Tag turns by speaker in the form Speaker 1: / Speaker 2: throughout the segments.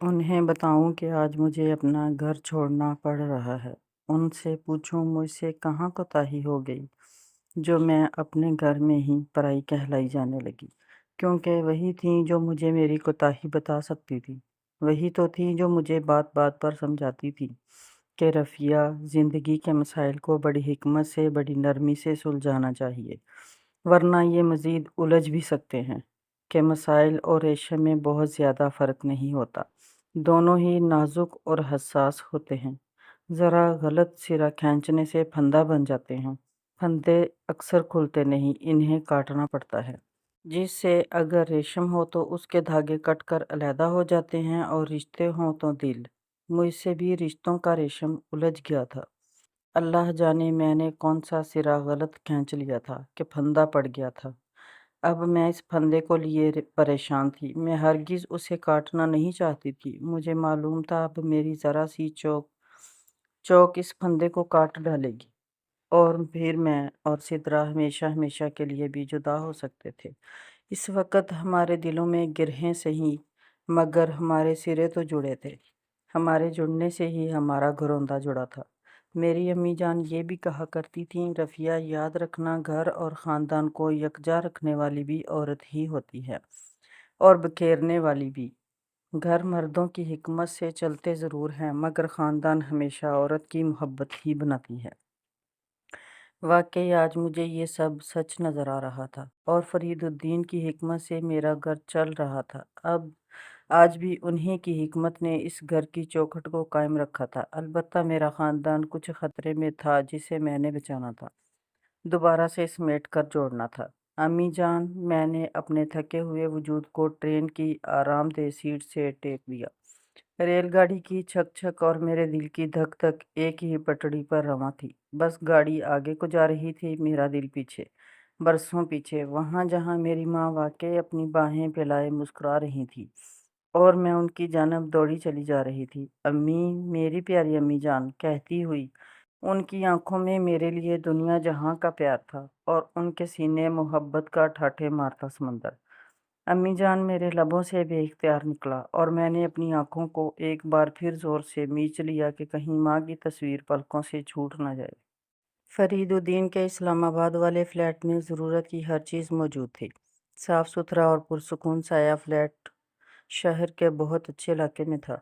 Speaker 1: انہیں بتاؤں کہ آج مجھے اپنا گھر چھوڑنا پڑ رہا ہے، ان سے پوچھوں مجھ سے کہاں کوتاہی ہو گئی جو میں اپنے گھر میں ہی پرائی کہلائی جانے لگی، کیونکہ وہی تھیں جو مجھے میری کوتاہی بتا سکتی تھی، وہی تو تھیں جو مجھے بات بات پر سمجھاتی تھی کہ رفیہ، زندگی کے مسائل کو بڑی حکمت سے، بڑی نرمی سے سلجھانا چاہیے، ورنہ یہ مزید الجھ بھی سکتے ہیں کہ مسائل اور ریشم میں بہت زیادہ فرق نہیں ہوتا، دونوں ہی نازک اور حساس ہوتے ہیں، ذرا غلط سرا کھینچنے سے پھندا بن جاتے ہیں، پھندے اکثر کھلتے نہیں، انہیں کاٹنا پڑتا ہے، جس سے اگر ریشم ہو تو اس کے دھاگے کٹ کر علیحدہ ہو جاتے ہیں، اور رشتے ہوں تو دل۔ مجھ سے بھی رشتوں کا ریشم الجھ گیا تھا، اللہ جانے میں نے کون سا سرا غلط کھینچ لیا تھا کہ پھندا پڑ گیا تھا۔ اب میں اس پھندے کو لیے پریشان تھی، میں ہرگز اسے کاٹنا نہیں چاہتی تھی، مجھے معلوم تھا اب میری ذرا سی چوک اس پھندے کو کاٹ ڈالے گی، اور پھر میں اور سدرا ہمیشہ ہمیشہ کے لیے بھی جدا ہو سکتے تھے۔ اس وقت ہمارے دلوں میں گرہیں سہی، مگر ہمارے سرے تو جڑے تھے، ہمارے جڑنے سے ہی ہمارا گھروندہ جڑا تھا۔ میری امی جان یہ بھی کہا کرتی تھیں، رفیہ یاد رکھنا، گھر اور خاندان کو یکجا رکھنے والی بھی عورت ہی ہوتی ہے، اور بکھیرنے والی بھی۔ گھر مردوں کی حکمت سے چلتے ضرور ہیں، مگر خاندان ہمیشہ عورت کی محبت ہی بناتی ہے۔ واقعی آج مجھے یہ سب سچ نظر آ رہا تھا، اور فرید الدین کی حکمت سے میرا گھر چل رہا تھا۔ آج بھی انہی کی حکمت نے اس گھر کی چوکھٹ کو قائم رکھا تھا، البتہ میرا خاندان کچھ خطرے میں تھا جسے میں نے بچانا تھا، دوبارہ سے سمیٹ کر جوڑنا تھا۔ امی جان، میں نے اپنے تھکے ہوئے وجود کو ٹرین کی آرام دہ سیٹ سے ٹیک دیا، ریل گاڑی کی چھک چھک اور میرے دل کی دھک دھک ایک ہی پٹڑی پر رواں تھی، بس گاڑی آگے کو جا رہی تھی، میرا دل پیچھے، برسوں پیچھے، وہاں جہاں میری ماں واقعی اپنی باہیں پھیلائے مسکرا رہی تھی، اور میں ان کی جانب دوڑی چلی جا رہی تھی۔ امی، میری پیاری امی جان، کہتی ہوئی، ان کی آنکھوں میں میرے لیے دنیا جہاں کا پیار تھا، اور ان کے سینے محبت کا ٹھاٹھے مارتا سمندر۔ امی جان، میرے لبوں سے بے اختیار نکلا، اور میں نے اپنی آنکھوں کو ایک بار پھر زور سے میچ لیا کہ کہیں ماں کی تصویر پلکوں سے چھوٹ نہ جائے۔ فرید الدین کے اسلام آباد والے فلیٹ میں ضرورت کی ہر چیز موجود تھی، صاف ستھرا اور پرسکون سایہ فلیٹ شہر کے بہت اچھے علاقے میں تھا،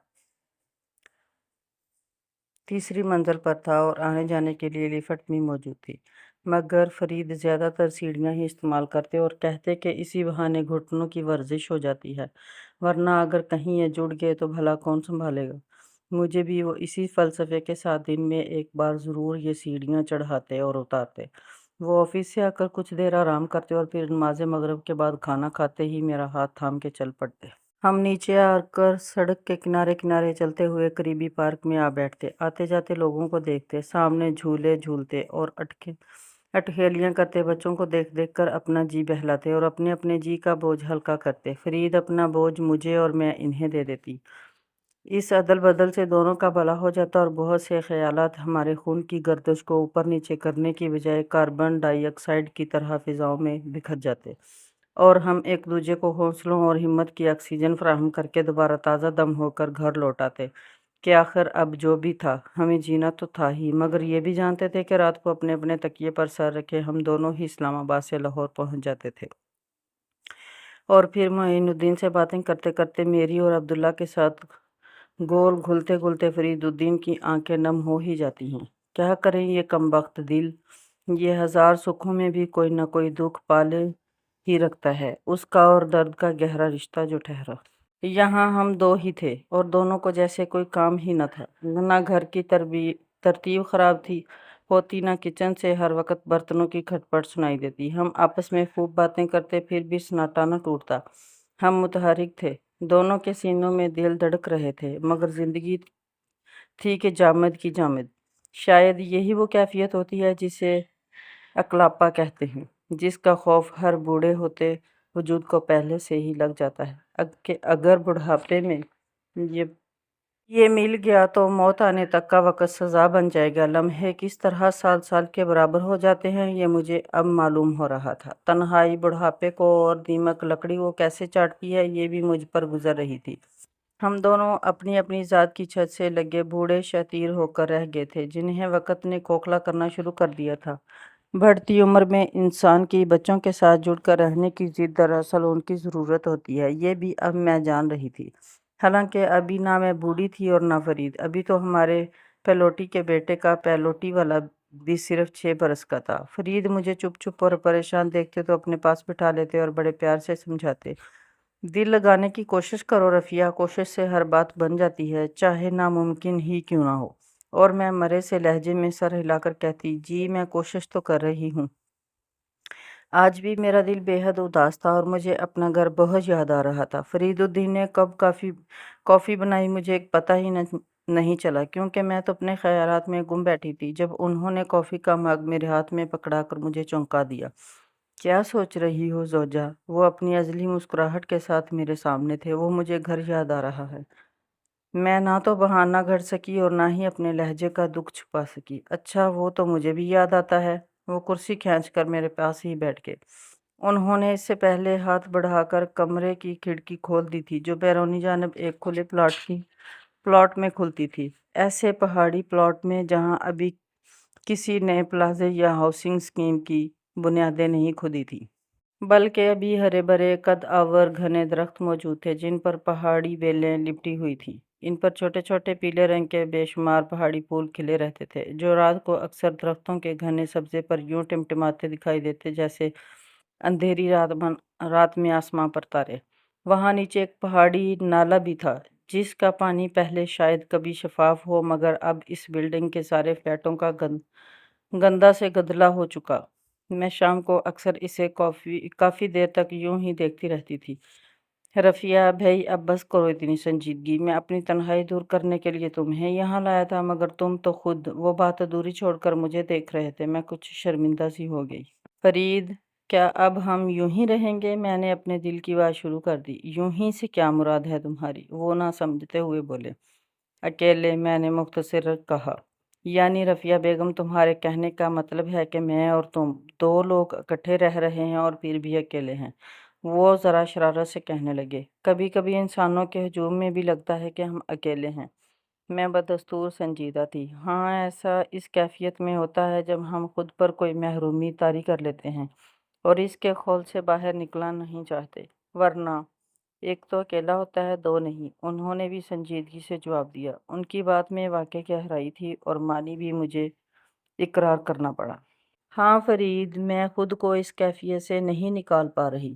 Speaker 1: تیسری منزل پر تھا، اور آنے جانے کے لیے لفٹ بھی موجود تھی، مگر فرید زیادہ تر سیڑھیاں ہی استعمال کرتے اور کہتے کہ اسی بہانے گھٹنوں کی ورزش ہو جاتی ہے، ورنہ اگر کہیں یہ جڑ گئے تو بھلا کون سنبھالے گا۔ مجھے بھی وہ اسی فلسفے کے ساتھ دن میں ایک بار ضرور یہ سیڑھیاں چڑھاتے اور اتارتے۔ وہ آفس سے آ کر کچھ دیر آرام کرتے اور پھر نماز مغرب کے بعد کھانا کھاتے ہی میرا ہاتھ تھام کے چل پڑتے۔ ہم نیچے آ کر سڑک کے کنارے کنارے چلتے ہوئے قریبی پارک میں آ بیٹھتے، آتے جاتے لوگوں کو دیکھتے، سامنے جھولے جھولتے اور اٹکھیلیاں کرتے بچوں کو دیکھ دیکھ کر اپنا جی بہلاتے اور اپنے اپنے جی کا بوجھ ہلکا کرتے۔ فرید اپنا بوجھ مجھے اور میں انہیں دے دیتی، اس عدل بدل سے دونوں کا بھلا ہو جاتا، اور بہت سے خیالات ہمارے خون کی گردش کو اوپر نیچے کرنے کی بجائے کاربن ڈائی آکسائیڈ کی طرح فضاؤں میں بکھر جاتے، اور ہم ایک دوسرے کو حوصلوں اور ہمت کی آکسیجن فراہم کر کے دوبارہ تازہ دم ہو کر گھر لوٹ آتے کہ آخر اب جو بھی تھا ہمیں جینا تو تھا ہی، مگر یہ بھی جانتے تھے کہ رات کو اپنے اپنے تکیے پر سر رکھے ہم دونوں ہی اسلام آباد سے لاہور پہنچ جاتے تھے، اور پھر معین الدین سے باتیں کرتے کرتے میری اور عبداللہ کے ساتھ گول گھلتے گھلتے فرید الدین کی آنکھیں نم ہو ہی جاتی ہیں۔ کیا کریں یہ کم بخت دل، یہ ہزار سکھوں میں بھی کوئی نہ کوئی دکھ پالے ہی رکھتا ہے، اس کا اور درد کا گہرا رشتہ جو ٹھہرا۔ یہاں ہم دو ہی تھے، اور دونوں کو جیسے کوئی کام ہی نہ تھا، نہ گھر کی ترتیب خراب تھی ہوتی، نہ کچن سے ہر وقت برتنوں کی کھٹ پٹ سنائی دیتی، ہم آپس میں خوب باتیں کرتے پھر بھی سناٹا نہ ٹوٹتا، ہم متحرک تھے، دونوں کے سینوں میں دل دھڑک رہے تھے، مگر زندگی تھی کہ جامد کی جامد۔ شاید یہی وہ کیفیت ہوتی ہے جسے اکلاپا کہتے ہیں، جس کا خوف ہر بوڑھے ہوتے وجود کو پہلے سے ہی لگ جاتا ہے کہ اگر بڑھاپے میں یہ مل گیا تو موت آنے تک کا وقت سزا بن جائے گا۔ لمحے کس طرح سال سال کے برابر ہو جاتے ہیں یہ مجھے اب معلوم ہو رہا تھا، تنہائی بڑھاپے کو اور دیمک لکڑی کو کیسے چاٹتی ہے یہ بھی مجھ پر گزر رہی تھی۔ ہم دونوں اپنی اپنی ذات کی چھت سے لگے بوڑھے شتیر ہو کر رہ گئے تھے جنہیں وقت نے کھوکھلا کرنا شروع کر دیا تھا۔ بڑھتی عمر میں انسان کی بچوں کے ساتھ جڑ کر رہنے کی ضد دراصل ان کی ضرورت ہوتی ہے، یہ بھی اب میں جان رہی تھی۔ حالانکہ ابھی نہ میں بوڑھی تھی اور نہ فرید، ابھی تو ہمارے پیلوٹی کے بیٹے کا پیلوٹی والا بھی صرف 6 برس کا تھا۔ فرید مجھے چپ چپ اور پریشان دیکھتے تو اپنے پاس بٹھا لیتے اور بڑے پیار سے سمجھاتے، دل لگانے کی کوشش کرو رفیہ، کوشش سے ہر بات بن جاتی ہے، چاہے ناممکن ہی کیوں نہ ہو۔ اور میں مرے سے لہجے میں سر ہلا کر کہتی، جی میں کوشش تو کر رہی ہوں۔ آج بھی میرا دل بے حد اداس تھا اور مجھے اپنا گھر بہت یاد آ رہا تھا۔ فرید الدین نے کب کافی بنائی مجھے پتہ ہی نہیں چلا، کیونکہ میں تو اپنے خیالات میں گم بیٹھی تھی جب انہوں نے کافی کا مگ میرے ہاتھ میں پکڑا کر مجھے چونکا دیا۔ کیا سوچ رہی ہو زوجہ؟ وہ اپنی ازلی مسکراہٹ کے ساتھ میرے سامنے تھے۔ وہ مجھے گھر یاد آ رہا ہے۔ میں نہ تو بہانہ گھڑ سکی اور نہ ہی اپنے لہجے کا دکھ چھپا سکی۔ اچھا وہ تو مجھے بھی یاد آتا ہے۔ وہ کرسی کھینچ کر میرے پاس ہی بیٹھ گئے۔ انہوں نے اس سے پہلے ہاتھ بڑھا کر کمرے کی کھڑکی کھول دی تھی جو بیرونی جانب ایک کھلے پلاٹ میں کھلتی تھی، ایسے پہاڑی پلاٹ میں جہاں ابھی کسی نئے پلازے یا ہاؤسنگ اسکیم کی بنیادیں نہیں کھدی تھی، بلکہ ابھی ہرے بھرے قد آور گھنے درخت موجود تھے جن پر پہاڑی بیلیں لپٹی ہوئی تھیں۔ ان پر چھوٹے چھوٹے پیلے رنگ کے بے شمار پہاڑی پھول کھلے رہتے تھے جو رات کو اکثر درختوں کے گھنے سبزے پر یوں ٹمٹماتے دکھائی دیتے جیسے اندھیری رات میں آسماں پر تارے۔ وہاں نیچے ایک پہاڑی نالا بھی تھا جس کا پانی پہلے شاید کبھی شفاف ہو، مگر اب اس بلڈنگ کے سارے فلیٹوں کا گندا سے گدلا ہو چکا۔ میں شام کو اکثر اسے کافی دیر تک یوں ہی دیکھتی رہتی تھی۔ رفیہ بھائی اب بس کرو اتنی سنجیدگی، میں اپنی تنہائی دور کرنے کے لیے تمہیں یہاں لایا تھا، مگر تم تو خود وہ بات ادھوری چھوڑ کر مجھے دیکھ رہے تھے۔ میں کچھ شرمندہ سی ہو گئی۔ فرید کیا اب ہم یوں ہی رہیں گے؟ میں نے اپنے دل کی بات شروع کر دی۔ یوں ہی سے کیا مراد ہے تمہاری؟ وہ نہ سمجھتے ہوئے بولے۔ اکیلے، میں نے مختصر کہا۔ یعنی رفیہ بیگم تمہارے کہنے کا مطلب ہے کہ میں اور تم دو لوگ اکٹھے رہ رہے ہیں اور پھر بھی اکیلے ہیں؟ وہ ذرا شرارت سے کہنے لگے۔ کبھی کبھی انسانوں کے ہجوم میں بھی لگتا ہے کہ ہم اکیلے ہیں۔ میں بدستور سنجیدہ تھی۔ ہاں ایسا اس کیفیت میں ہوتا ہے جب ہم خود پر کوئی محرومی طاری کر لیتے ہیں اور اس کے خول سے باہر نکلنا نہیں چاہتے، ورنہ ایک تو اکیلا ہوتا ہے، دو نہیں۔ انہوں نے بھی سنجیدگی سے جواب دیا۔ ان کی بات میں واقعی گہرائی تھی اور معنی بھی مجھے اقرار کرنا پڑا۔ ہاں فرید، میں خود کو اس کیفیت سے نہیں نکال پا رہی،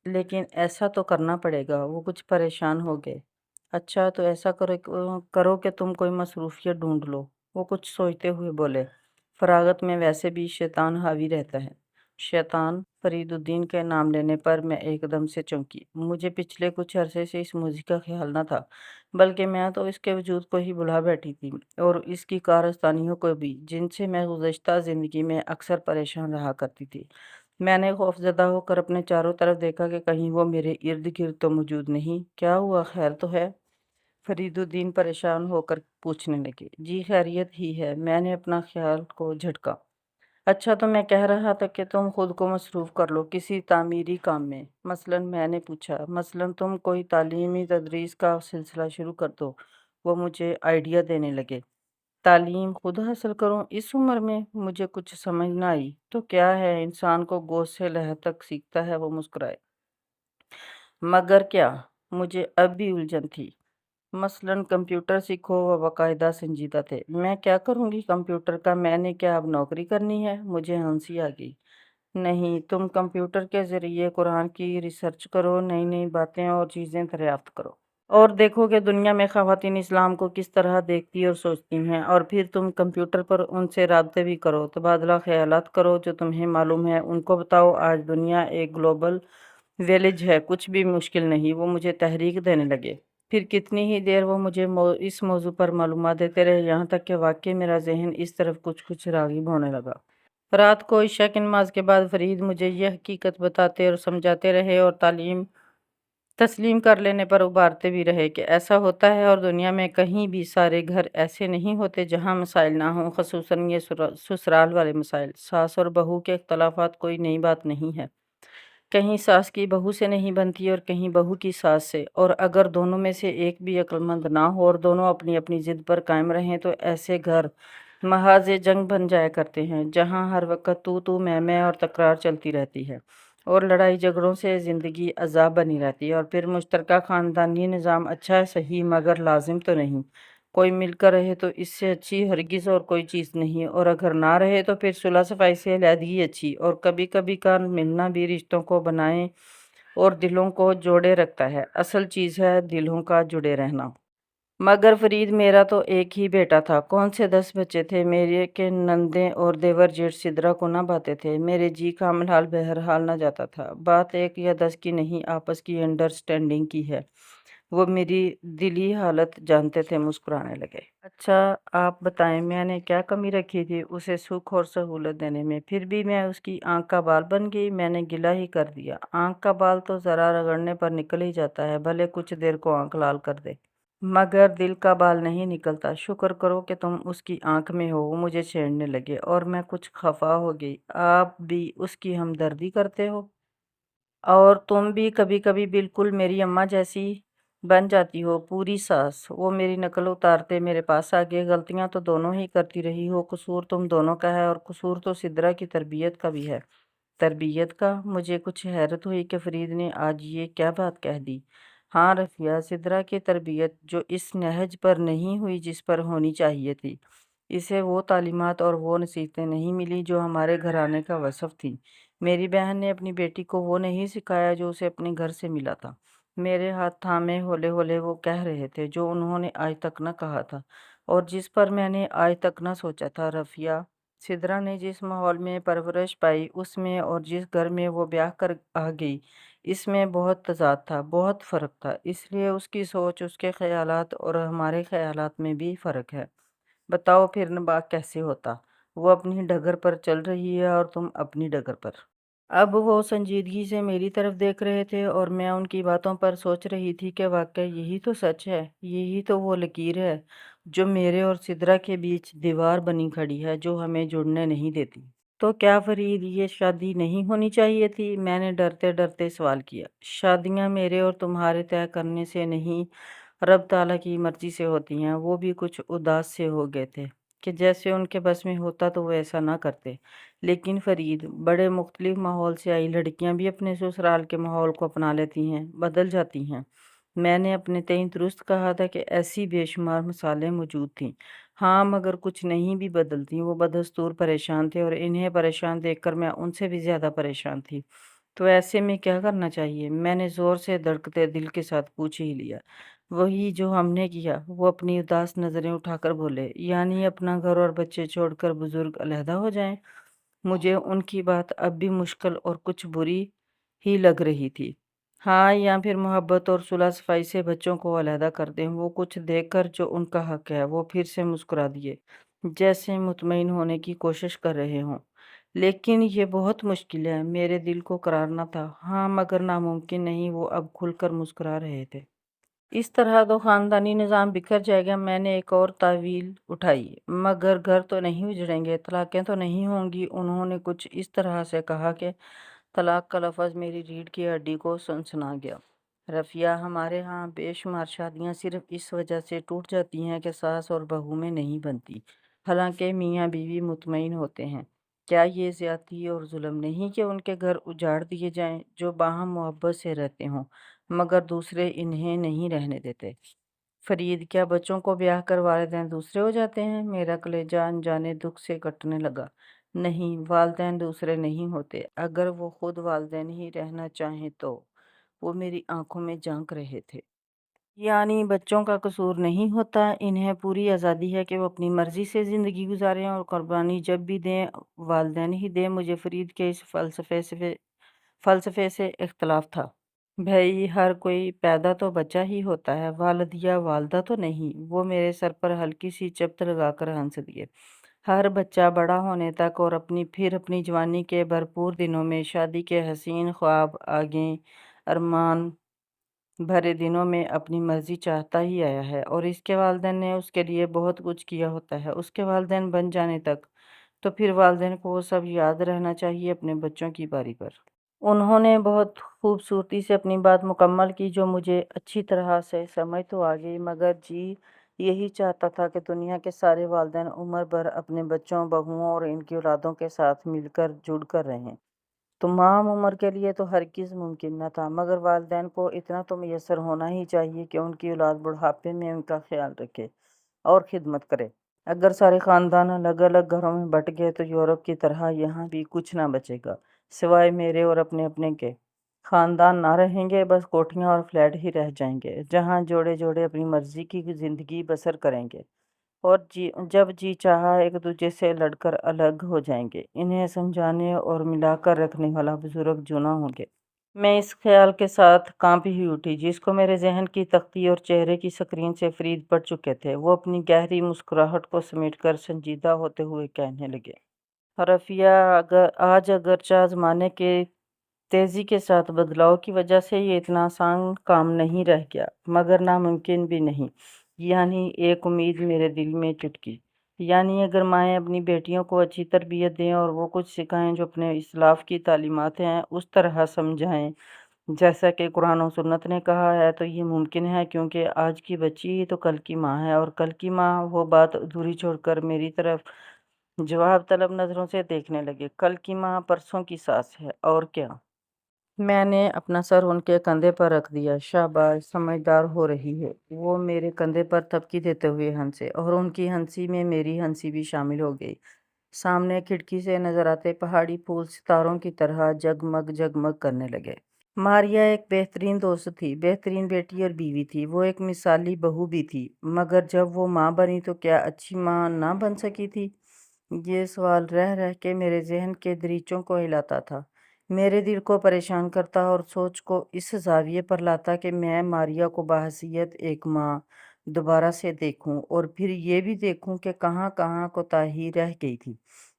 Speaker 1: لیکن ایسا تو کرنا پڑے گا۔ وہ کچھ پریشان ہو گئے۔ اچھا تو ایسا کرو کہ تم کوئی مصروفیت ڈھونڈ لو، وہ کچھ سوچتے ہوئے بولے۔ فراغت میں ویسے بھی شیطان حاوی رہتا ہے۔ شیطان؟ فرید الدین کے نام لینے پر میں ایک دم سے چونکی۔ مجھے پچھلے کچھ عرصے سے اس موضوع کا خیال نہ تھا، بلکہ میں تو اس کے وجود کو ہی بھلا بیٹھی تھی اور اس کی کارستانیوں کو بھی، جن سے میں گزشتہ زندگی میں اکثر پریشان رہا کرتی تھی۔ میں نے خوفزدہ ہو کر اپنے چاروں طرف دیکھا کہ کہیں وہ میرے ارد گرد تو موجود نہیں۔ کیا ہوا، خیر تو ہے؟ فرید الدین پریشان ہو کر پوچھنے لگے۔ جی خیریت ہی ہے، میں نے اپنا خیال کو جھٹکا۔ اچھا تو میں کہہ رہا تھا کہ تم خود کو مصروف کر لو کسی تعمیری کام میں۔ مثلاً؟ میں نے پوچھا۔ مثلاً تم کوئی تعلیمی تدریس کا سلسلہ شروع کر دو۔ وہ مجھے آئیڈیا دینے لگے۔ تعلیم خود حاصل کروں اس عمر میں؟ مجھے کچھ سمجھ نہ آئی۔ تو کیا ہے، انسان کو گوشت سے لحد تک سیکھتا ہے۔ وہ مسکرائے۔ مگر کیا؟ مجھے اب بھی الجھن تھی۔ مثلاً کمپیوٹر سیکھو۔ وہ باقاعدہ سنجیدہ تھے۔ میں کیا کروں گی کمپیوٹر کا؟ میں نے کیا اب نوکری کرنی ہے؟ مجھے ہنسی آ گئی۔ نہیں، تم کمپیوٹر کے ذریعے قرآن کی ریسرچ کرو، نئی نئی باتیں اور چیزیں دریافت کرو، اور دیکھو کہ دنیا میں خواتین اسلام کو کس طرح دیکھتی اور سوچتی ہیں، اور پھر تم کمپیوٹر پر ان سے رابطے بھی کرو، تبادلہ خیالات کرو، جو تمہیں معلوم ہے ان کو بتاؤ۔ آج دنیا ایک گلوبل ویلیج ہے، کچھ بھی مشکل نہیں۔ وہ مجھے تحریک دینے لگے۔ پھر کتنی ہی دیر وہ مجھے اس موضوع پر معلومات دیتے رہے، یہاں تک کہ واقعی میرا ذہن اس طرف کچھ راغب ہونے لگا۔ رات کو عشاء کی نماز کے بعد فرید مجھے یہ حقیقت بتاتے اور سمجھاتے رہے اور تسلیم کر لینے پر ابھارتے بھی رہے کہ ایسا ہوتا ہے، اور دنیا میں کہیں بھی سارے گھر ایسے نہیں ہوتے جہاں مسائل نہ ہوں، خصوصاً یہ سسرال والے مسائل۔ ساس اور بہو کے اختلافات کوئی نئی بات نہیں ہے۔ کہیں ساس کی بہو سے نہیں بنتی اور کہیں بہو کی ساس سے، اور اگر دونوں میں سے ایک بھی عقلمند نہ ہو اور دونوں اپنی اپنی ضد پر قائم رہیں تو ایسے گھر محاذ جنگ بن جایا کرتے ہیں، جہاں ہر وقت تو میں اور تکرار چلتی رہتی ہے اور لڑائی جھگڑوں سے زندگی عذاب بنی رہتی ہے۔ اور پھر مشترکہ خاندانی نظام اچھا ہے صحیح، مگر لازم تو نہیں۔ کوئی مل کر رہے تو اس سے اچھی ہرگز اور کوئی چیز نہیں، اور اگر نہ رہے تو پھر صلح صفائی سے علیحدگی اچھی، اور کبھی کبھی کا ملنا بھی رشتوں کو بنائے اور دلوں کو جوڑے رکھتا ہے۔ اصل چیز ہے دلوں کا جڑے رہنا۔ مگر فرید میرا تو ایک ہی بیٹا تھا، کون سے 10 بچے تھے میرے کے نندیں اور دیور جیٹھ سدرا کو نہ بھاتے تھے، میرے جی کا حال بہرحال نہ جاتا تھا۔ بات 1 یا 10 کی نہیں، آپس کی انڈرسٹینڈنگ کی ہے۔ وہ میری دلی حالت جانتے تھے، مسکرانے لگے۔ اچھا آپ بتائیں میں نے کیا کمی رکھی تھی اسے سکھ اور سہولت دینے میں؟ پھر بھی میں اس کی آنکھ کا بال بن گئی، میں نے گلہ ہی کر دیا۔ آنکھ کا بال تو ذرا رگڑنے پر نکل ہی جاتا ہے، بھلے کچھ دیر کو آنکھ لال کر دے، مگر دل کا بال نہیں نکلتا۔ شکر کرو کہ تم اس کی آنکھ میں ہو۔ وہ مجھے چھیڑنے لگے اور میں کچھ خفا ہو گئی۔ آپ بھی اس کی ہمدردی کرتے ہو؟ اور تم بھی کبھی کبھی بالکل میری اماں جیسی بن جاتی ہو، پوری ساس۔ وہ میری نقل اتارتے میرے پاس آ گئے۔ غلطیاں تو دونوں ہی کرتی رہی ہو، قصور تم دونوں کا ہے، اور قصور تو سدرا کی تربیت کا بھی ہے۔ تربیت کا؟ مجھے کچھ حیرت ہوئی کہ فرید نے آج یہ کیا بات کہہ دی۔ ہاں رفیہ، سدرا کی تربیت جو اس نہج پر نہیں ہوئی جس پر ہونی چاہیے تھی۔ اسے وہ تعلیمات اور وہ نصیحتیں نہیں ملی جو ہمارے گھرانے کا وصف تھیں۔ میری بہن نے اپنی بیٹی کو وہ نہیں سکھایا جو اسے اپنے گھر سے ملا تھا۔ میرے ہاتھ تھامے ہولے ہولے وہ کہہ رہے تھے جو انہوں نے آج تک نہ کہا تھا اور جس پر میں نے آج تک نہ سوچا تھا۔ رفیہ، سدرا نے جس ماحول میں پرورش پائی اس میں اور جس گھر میں وہ بیاہ کر آ گئی اس میں بہت تضاد تھا، بہت فرق تھا۔ اس لیے اس کی سوچ، اس کے خیالات اور ہمارے خیالات میں بھی فرق ہے۔ بتاؤ پھر نباہ کیسے ہوتا؟ وہ اپنی ڈگر پر چل رہی ہے اور تم اپنی ڈگر پر۔ اب وہ سنجیدگی سے میری طرف دیکھ رہے تھے اور میں ان کی باتوں پر سوچ رہی تھی کہ واقعی یہی تو سچ ہے، یہی تو وہ لکیر ہے جو میرے اور سدرا کے بیچ دیوار بنی کھڑی ہے، جو ہمیں جڑنے نہیں دیتی۔ تو کیا فرید یہ شادی نہیں ہونی چاہیے تھی؟ میں نے ڈرتے ڈرتے سوال کیا۔ شادیاں میرے اور تمہارے طے کرنے سے نہیں، رب تعالیٰ کی مرضی سے ہوتی ہیں۔ وہ بھی کچھ اداس سے ہو گئے تھے کہ جیسے ان کے بس میں ہوتا تو وہ ایسا نہ کرتے۔ لیکن فرید، بڑے مختلف ماحول سے آئی لڑکیاں بھی اپنے سسرال کے ماحول کو اپنا لیتی ہیں، بدل جاتی ہیں۔ میں نے اپنے تئیں درست کہا تھا کہ ایسی بے شمار مثالیں موجود تھیں۔ ہاں مگر کچھ نہیں بھی بدلتی۔ وہ بدستور پریشان تھے اور انہیں پریشان دیکھ کر میں ان سے بھی زیادہ پریشان تھی۔ تو ایسے میں کیا کرنا چاہیے؟ میں نے زور سے دھڑکتے دل کے ساتھ پوچھ ہی لیا۔ وہی جو ہم نے کیا۔ وہ اپنی اداس نظریں اٹھا کر بولے، یعنی اپنا گھر اور بچے چھوڑ کر بزرگ علیحدہ ہو جائیں؟ مجھے ان کی بات اب بھی مشکل اور کچھ بری ہی لگ رہی تھی۔ ہاں، یا پھر محبت اور صلح صفائی سے بچوں کو علیحدہ کر دیں۔ وہ کچھ دیکھ کر جو ان کا حق ہے، وہ پھر سے مسکرا دیے، جیسے مطمئن ہونے کی کوشش کر رہے ہوں۔ لیکن یہ بہت مشکل ہے۔ میرے دل کو قرار نہ تھا۔ ہاں مگر ناممکن نہیں۔ وہ اب کھل کر مسکرا رہے تھے۔ اس طرح تو خاندانی نظام بکھر جائے گا۔ میں نے ایک اور تاویل اٹھائی۔ مگر گھر تو نہیں اجڑیں گے، طلاقیں تو نہیں ہوں گی؟ انہوں نے کچھ اس طرح سے کہا کہ طلاق کا لفظ میری ریڑھ کی ہڈی کو سنسنا گیا۔ رفیہ، ہمارے ہاں بے شمار شادیاں صرف اس وجہ سے ٹوٹ جاتی ہیں کہ ساس اور بہو میں نہیں بنتی، حالانکہ میاں بیوی مطمئن ہوتے ہیں۔ کیا یہ زیادتی اور ظلم نہیں کہ ان کے گھر اجاڑ دیے جائیں جو باہم محبت سے رہتے ہوں مگر دوسرے انہیں نہیں رہنے دیتے؟ فرید، کیا بچوں کو بیاہ کر والدین دوسرے ہو جاتے ہیں؟ میرا کلیجہ انجانے دکھ سے کٹنے لگا۔ نہیں، والدین دوسرے نہیں ہوتے، اگر وہ خود والدین ہی رہنا چاہیں تو۔ وہ میری آنکھوں میں جھانک رہے تھے۔ یعنی بچوں کا قصور نہیں ہوتا، انہیں پوری آزادی ہے کہ وہ اپنی مرضی سے زندگی گزاریں اور قربانی جب بھی دیں والدین ہی دیں۔ مجھے فرید کے اس فلسفے سے اختلاف تھا۔ بھئی ہر کوئی پیدا تو بچہ ہی ہوتا ہے، والد یا والدہ تو نہیں۔ وہ میرے سر پر ہلکی سی چپت لگا کر ہنس دیے۔ ہر بچہ بڑا ہونے تک اور پھر اپنی جوانی کے بھرپور دنوں میں، شادی کے حسین خواب آگے ارمان بھرے دنوں میں اپنی مرضی چاہتا ہی آیا ہے، اور اس کے والدین نے اس کے لیے بہت کچھ کیا ہوتا ہے۔ اس کے والدین بن جانے تک تو پھر والدین کو وہ سب یاد رہنا چاہیے اپنے بچوں کی باری پر۔ انہوں نے بہت خوبصورتی سے اپنی بات مکمل کی، جو مجھے اچھی طرح سے سمجھ تو آ گئی، مگر جی یہی چاہتا تھا کہ دنیا کے سارے والدین عمر بھر اپنے بچوں، بہوؤں اور ان کی اولادوں کے ساتھ مل کر جڑ کر رہیں۔ تمام عمر کے لیے تو ہرگز ممکن نہ تھا، مگر والدین کو اتنا تو میسر ہونا ہی چاہیے کہ ان کی اولاد بڑھاپے میں ان کا خیال رکھے اور خدمت کرے۔ اگر سارے خاندان الگ الگ گھروں میں بٹ گئے تو یورپ کی طرح یہاں بھی کچھ نہ بچے گا، سوائے میرے اور اپنے اپنے کے۔ خاندان نہ رہیں گے، بس کوٹھیاں اور فلیٹ ہی رہ جائیں گے، جہاں جوڑے جوڑے اپنی مرضی کی زندگی بسر کریں گے، اور جب جی چاہا ایک دوسرے سے لڑ کر الگ ہو جائیں گے۔ انہیں سمجھانے اور ملا کر رکھنے والا بزرگ جو نہ ہوں گے۔ میں اس خیال کے ساتھ کانپ ہی اٹھی جس کو میرے ذہن کی تختی اور چہرے کی سکرین سے فرید پڑ چکے تھے۔ وہ اپنی گہری مسکراہٹ کو سمیٹ کر سنجیدہ ہوتے ہوئے کہنے لگے، رفیہ، آج اگرچہ زمانے کے تیزی کے ساتھ بدلاؤ کی وجہ سے یہ اتنا آسان کام نہیں رہ گیا، مگر ناممکن بھی نہیں۔ یعنی ایک امید میرے دل میں چٹکی، یعنی اگر مائیں اپنی بیٹیوں کو اچھی تربیت دیں اور وہ کچھ سکھائیں جو اپنے اسلاف کی تعلیمات ہیں اس طرح سمجھائیں جیسا کہ قرآن و سنت نے کہا ہے، تو یہ ممکن ہے، کیونکہ آج کی بچی ہی تو کل کی ماں ہے، اور کل کی ماں وہ بات ادھوری چھوڑ کر میری طرف جواب طلب نظروں سے دیکھنے لگے۔ کل کی ماں پرسوں کی ساس ہے، اور کیا؟ میں نے اپنا سر ان کے کندھے پر رکھ دیا۔ شاباش، سمجھدار ہو رہی ہے۔ وہ میرے کندھے پر تھپکی دیتے ہوئے ہنسے، اور ان کی ہنسی میں میری ہنسی بھی شامل ہو گئی۔ سامنے کھڑکی سے نظر آتے پہاڑی پھول ستاروں کی طرح جگمگ جگمگ کرنے لگے۔ ماریا ایک بہترین دوست تھی، بہترین بیٹی اور بیوی تھی، وہ ایک مثالی بہو بھی تھی، مگر جب وہ ماں بنی تو کیا اچھی ماں نہ بن سکی تھی؟ یہ سوال رہ رہ کے میرے ذہن کے دریچوں کو ہلاتا تھا، میرے دل کو پریشان کرتا اور سوچ کو اس زاویے پر لاتا کہ میں ماریا کو بحیثیت ایک ماں دوبارہ سے دیکھوں، اور پھر یہ بھی دیکھوں کہ کہاں کہاں کوتاہی رہ گئی تھی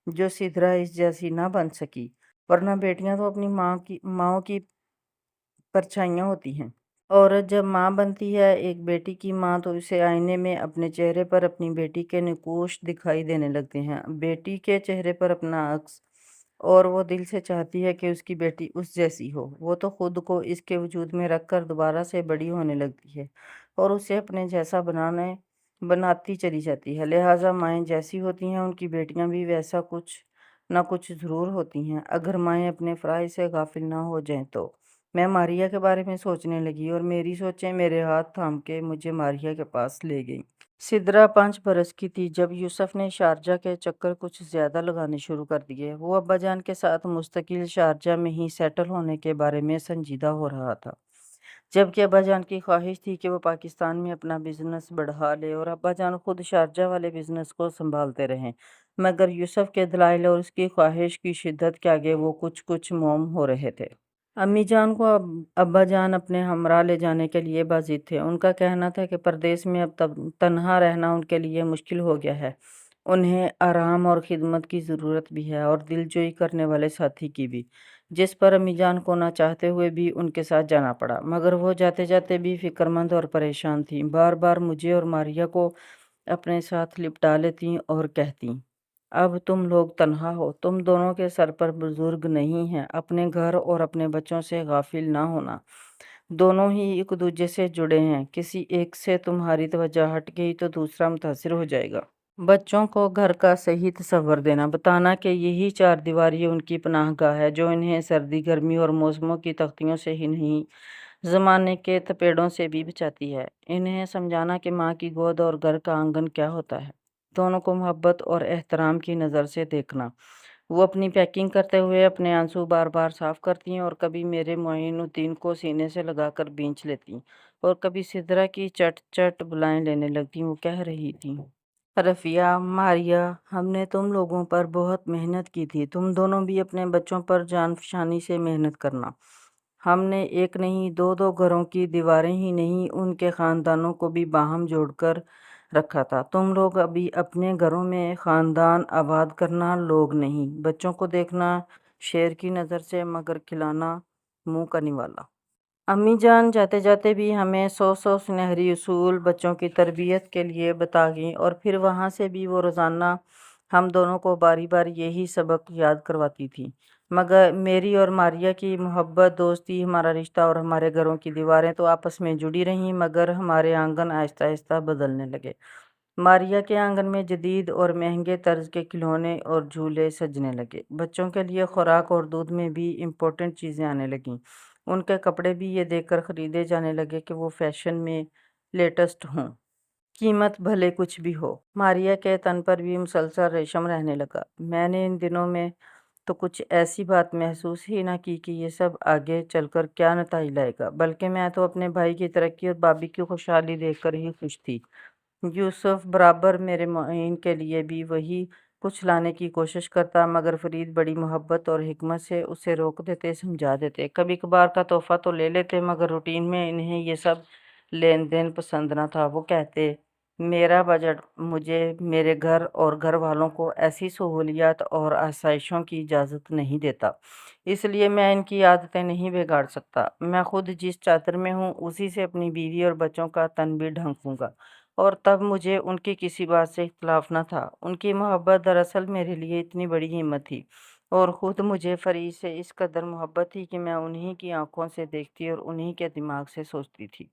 Speaker 1: جو سدرا اس جیسی نہ بن سکی، ورنہ بیٹیاں تو اپنی ماؤں کی پرچھائیاں ہوتی ہیں۔ عورت جب ماں بنتی ہے، ایک بیٹی کی ماں، تو اسے آئینے میں اپنے چہرے پر اپنی بیٹی کے نقوش دکھائی دینے لگتے ہیں، بیٹی کے چہرے پر اپنا عکس، اور وہ دل سے چاہتی ہے کہ اس کی بیٹی اس جیسی ہو۔ وہ تو خود کو اس کے وجود میں رکھ کر دوبارہ سے بڑی ہونے لگتی ہے اور اسے اپنے جیسا بناتی چلی جاتی ہے۔ لہٰذا مائیں جیسی ہوتی ہیں، ان کی بیٹیاں بھی ویسا کچھ نہ کچھ ضرور ہوتی ہیں، اگر مائیں اپنے فرائض سے غافل نہ ہو جائیں تو۔ میں ماریا کے بارے میں سوچنے لگی، اور میری سوچیں میرے ہاتھ تھام کے مجھے ماریا کے پاس لے گئیں۔ سدرا 5 برس کی تھی جب یوسف نے شارجہ کے چکر کچھ زیادہ لگانے شروع کر دیے۔ وہ ابا جان کے ساتھ مستقل شارجہ میں ہی سیٹل ہونے کے بارے میں سنجیدہ ہو رہا تھا، جبکہ ابا جان کی خواہش تھی کہ وہ پاکستان میں اپنا بزنس بڑھا لے اور ابا جان خود شارجہ والے بزنس کو سنبھالتے رہیں، مگر یوسف کے دلائل اور اس کی خواہش کی شدت کے آگے وہ کچھ موم ہو رہے تھے۔ امی جان کو ابا جان اپنے ہمراہ لے جانے کے لیے بازید تھے۔ ان کا کہنا تھا کہ پردیس میں اب تنہا رہنا ان کے لیے مشکل ہو گیا ہے، انہیں آرام اور خدمت کی ضرورت بھی ہے، اور دل جوئی کرنے والے ساتھی کی بھی، جس پر امی جان کو نہ چاہتے ہوئے بھی ان کے ساتھ جانا پڑا، مگر وہ جاتے جاتے بھی فکرمند اور پریشان تھیں، بار بار مجھے اور ماریا کو اپنے ساتھ لپٹا لیتیں اور کہتیں، اب تم لوگ تنہا ہو، تم دونوں کے سر پر بزرگ نہیں ہیں، اپنے گھر اور اپنے بچوں سے غافل نہ ہونا، دونوں ہی ایک دوسرے سے جڑے ہیں، کسی ایک سے تمہاری توجہ ہٹ گئی تو دوسرا متاثر ہو جائے گا۔ بچوں کو گھر کا صحیح تصور دینا، بتانا کہ یہی 4 دیواری ان کی پناہ گاہ ہے جو انہیں سردی، گرمی اور موسموں کی تختیوں سے ہی نہیں، زمانے کے تپیڑوں سے بھی بچاتی ہے، انہیں سمجھانا کہ ماں کی گود اور گھر کا آنگن کیا ہوتا ہے، دونوں کو محبت اور احترام کی نظر سے دیکھنا۔ وہ اپنی پیکنگ کرتے ہوئے اپنے آنسو بار بار صاف کرتی اور کبھی میرے معین الدین کو سینے سے لگا کر بینچ لیتی اور کبھی سدرا کی چٹ چٹ بلائیں لینے لگتی۔ وہ کہہ رہی تھی، رفیہ، ماریا، ہم نے تم لوگوں پر بہت محنت کی تھی، تم دونوں بھی اپنے بچوں پر جان فشانی سے محنت کرنا۔ ہم نے ایک نہیں 2 گھروں کی دیواریں ہی نہیں، ان کے خاندانوں کو بھی باہم جوڑ کر رکھا تھا۔ تم لوگ ابھی اپنے گھروں میں خاندان آباد کرنا لوگ نہیں، بچوں کو دیکھنا شیر کی نظر سے، مگر کھلانا منہ کا نوالا۔ امی جان جاتے جاتے بھی ہمیں 100 سنہری اصول بچوں کی تربیت کے لیے بتا گئیں، اور پھر وہاں سے بھی وہ روزانہ ہم دونوں کو باری باری یہی سبق یاد کرواتی تھی۔ مگر میری اور ماریا کی محبت، دوستی، ہمارا رشتہ اور ہمارے گھروں کی دیواریں تو آپس میں جڑی رہیں، مگر ہمارے آنگن آہستہ آہستہ بدلنے لگے۔ ماریا کے آنگن میں جدید اور مہنگے طرز کے کھلونے اور جھولے سجنے لگے۔ بچوں کے لیے خوراک اور دودھ میں بھی امپورٹنٹ چیزیں آنے لگیں۔ ان کے کپڑے بھی یہ دیکھ کر خریدے جانے لگے کہ وہ فیشن میں لیٹسٹ ہوں، قیمت بھلے کچھ بھی ہو۔ ماریا کے تن پر بھی مسلسل ریشم رہنے لگا۔ میں نے ان دنوں میں تو کچھ ایسی بات محسوس ہی نہ کی کہ یہ سب آگے چل کر کیا نتائج لائے گا، بلکہ میں تو اپنے بھائی کی ترقی اور بابی کی خوشحالی دیکھ کر ہی خوش تھی۔ یوسف برابر میرے معین کے لیے بھی وہی کچھ لانے کی کوشش کرتا، مگر فرید بڑی محبت اور حکمت سے اسے روک دیتے، سمجھا دیتے۔ کبھی کبھار کا تحفہ تو لے لیتے، مگر روٹین میں انہیں یہ سب لین دین پسند نہ تھا۔ وہ کہتے، میرا بجٹ مجھے میرے گھر اور گھر والوں کو ایسی سہولیات اور آسائشوں کی اجازت نہیں دیتا، اس لیے میں ان کی عادتیں نہیں بگاڑ سکتا۔ میں خود جس چادر میں ہوں اسی سے اپنی بیوی اور بچوں کا تن بھی ڈھانپوں گا، اور تب مجھے ان کی کسی بات سے اختلاف نہ تھا۔ ان کی محبت دراصل میرے لیے اتنی بڑی ہمت تھی، اور خود مجھے فرید سے اس قدر محبت تھی کہ میں انہی کی آنکھوں سے دیکھتی اور انہی کے دماغ سے سوچتی تھی۔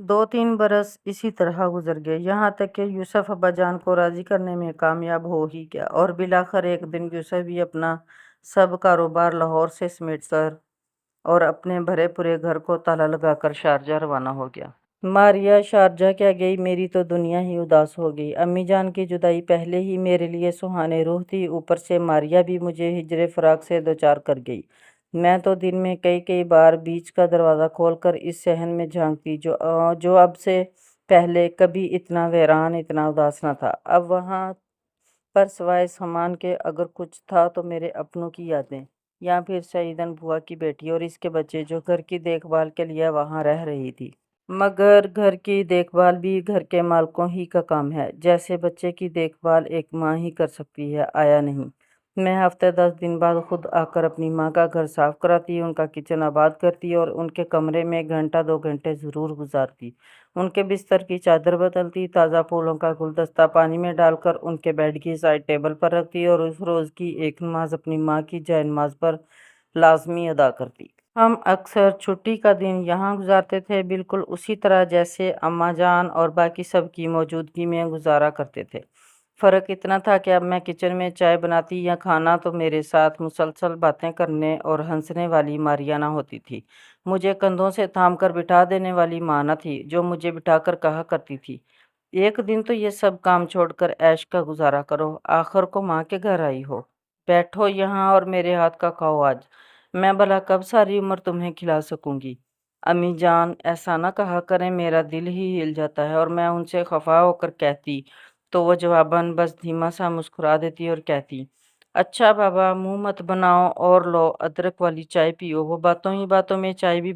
Speaker 1: 2-3 برس اسی طرح گزر گئے، یہاں تک کہ یوسف ابا جان کو راضی کرنے میں کامیاب ہو ہی گیا، اور بالآخر ایک دن یوسف بھی اپنا سب کاروبار لاہور سے سمیٹ کر اور اپنے بھرے پورے گھر کو تالا لگا کر شارجہ روانہ ہو گیا۔ ماریا شارجہ کیا گئی، میری تو دنیا ہی اداس ہو گئی۔ امی جان کی جدائی پہلے ہی میرے لیے سہانے روح تھی، اوپر سے ماریا بھی مجھے ہجر فراق سے دوچار کر گئی۔ میں تو دن میں کئی بار بیچ کا دروازہ کھول کر اس صحن میں جھانکتی جو اب سے پہلے کبھی اتنا ویران، اتنا اداس نہ تھا۔ اب وہاں پر سوائے سامان کے اگر کچھ تھا تو میرے اپنوں کی یادیں، یا پھر سعیدن بھوا کی بیٹی اور اس کے بچے جو گھر کی دیکھ بھال کے لیے وہاں رہ رہی تھی۔ مگر گھر کی دیکھ بھال بھی گھر کے مالکوں ہی کا کام ہے، جیسے بچے کی دیکھ بھال ایک ماں ہی کر سکتی ہے، آیا نہیں؟ میں ہفتے 10 دن بعد خود آ کر اپنی ماں کا گھر صاف کراتی، ان کا کچن آباد کرتی اور ان کے کمرے میں گھنٹہ 2 گھنٹے ضرور گزارتی۔ ان کے بستر کی چادر بدلتی، تازہ پھولوں کا گلدستہ پانی میں ڈال کر ان کے بیڈ کی سائڈ ٹیبل پر رکھتی اور اس روز کی ایک نماز اپنی ماں کی جائے نماز پر لازمی ادا کرتی۔ ہم اکثر چھٹی کا دن یہاں گزارتے تھے، بالکل اسی طرح جیسے اماں جان اور باقی سب کی موجودگی میں گزارا کرتے تھے۔ فرق اتنا تھا کہ اب میں کچن میں چائے بناتی یا کھانا تو میرے ساتھ مسلسل باتیں کرنے اور ہنسنے والی ماریا نہ ہوتی تھی۔ مجھے کندھوں سے تھام کر بٹھا دینے والی ماں نہ تھی، جو مجھے بٹھا کر کہا کرتی تھی، ایک دن تو یہ سب کام چھوڑ کر عیش کا گزارا کرو، آخر کو ماں کے گھر آئی ہو، بیٹھو یہاں اور میرے ہاتھ کا کھاؤ آج، میں بھلا کب ساری عمر تمہیں کھلا سکوں گی۔ امی جان ایسا نہ کہا کریں، میرا دل ہی ہل جاتا ہے، اور میں ان سے خفا ہو کر کہتی تو وہ جواباً بس دھیما سا مسکرا دیتی اور کہتی، اچھا بابا منہ مت بناؤ اور لو ادرک والی چائے پیو۔ وہ باتوں ہی باتوں میں چائے بھی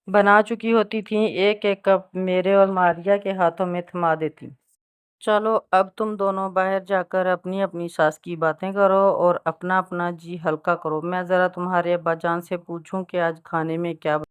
Speaker 1: بنا چکی ہوتی تھیں، ایک ایک کپ میرے اور ماریا کے ہاتھوں میں تھما دیتی۔ چلو اب تم دونوں باہر جا کر اپنی اپنی ساس کی باتیں کرو اور اپنا اپنا جی ہلکا کرو، میں ذرا تمہارے ابا جان سے پوچھوں کہ آج کھانے میں کیا